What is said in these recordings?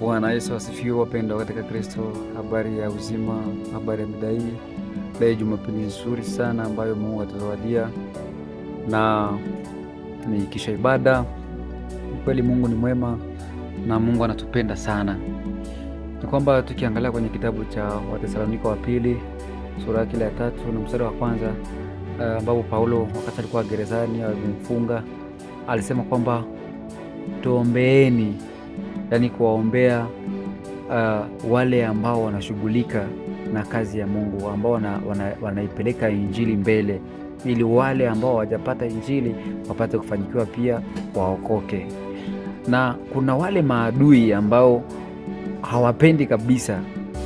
Bwana Yesu asifiwe, wapendwa katika Kristo. Habari ya uzima, habari ya muda hii. Leo Jumapili nzuri sana ambayo Mungu atatuzawadia na ni kisha ibada. Kweli Mungu ni mwema na Mungu anatupenda sana. Ni kwamba tukiangalia kwenye kitabu cha Wathesalonika wa pili sura yake ya 3 na mstari wa kwanza, ambapo Paulo wakati alikuwa gerezani alimfunga, alisema kwamba tuombeeni, yaani kuwaombea wale ambao wanashughulika na kazi ya Mungu, ambao wanaipeleka injili mbele, ili wale ambao hawajapata injili wapate kufanikiwa pia waokoke. Na kuna wale maadui ambao hawapendi kabisa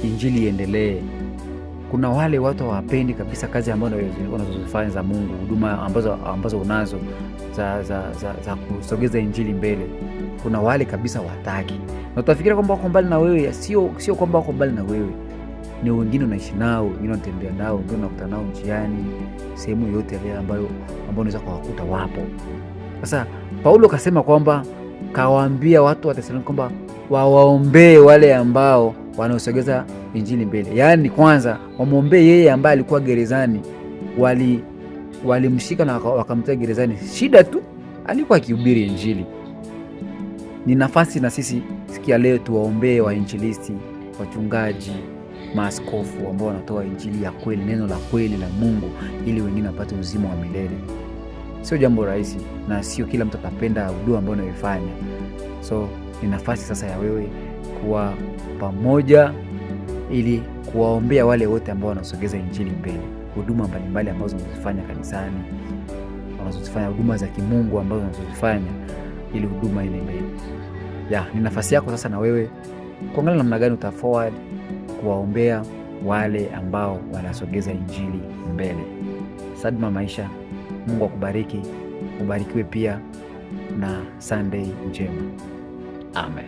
injili iendelee. Kuna wale watu hawapendi kabisa kazi ambazo unazozifanya za Mungu, huduma ambazo unazo za kusogeza injili mbele. Kuna wale kabisa wataki, na utafikiria kwamba wako mbali na wewe. Sio kwamba wako mbali na wewe, ni wengine unaishi nao, wengine unatembea nao, wengine unakutana nao njiani, sehemu yote ile ambayo unaweza kuwakuta wapo. Sasa Paulo kasema kwamba kawaambia watu wa Thesalonika kwamba wawaombee wale ambao wanaosogeza injili mbele. Yaani kwanza wamwombee yeye ambaye alikuwa gerezani, walimshika na wakamtia gerezani. Shida tu alikuwa akihubiri injili. Ni nafasi na sisi sikia leo tuwaombee wainjilisti, wachungaji, maaskofu ambao wanatoa injili ya kweli, neno la kweli la Mungu, ili wengine wapate uzima wa milele. Sio jambo rahisi na sio kila mtu atapenda huduma ambayo unaifanya. So ni nafasi sasa ya wewe kuwa pamoja ili kuwaombea wale wote ambao wanasogeza injili mbele, huduma mbalimbali ambazo wanazifanya kanisani, wanazofanya huduma za kimungu ambazo wanazofanya ili huduma ile mbele. Ni nafasi yako sasa na wewe kuangalia namna gani uta forward kuwaombea wale ambao wanasogeza injili mbele. Sadma maisha. Mungu akubariki, ubarikiwe pia na Sunday njema. Amen.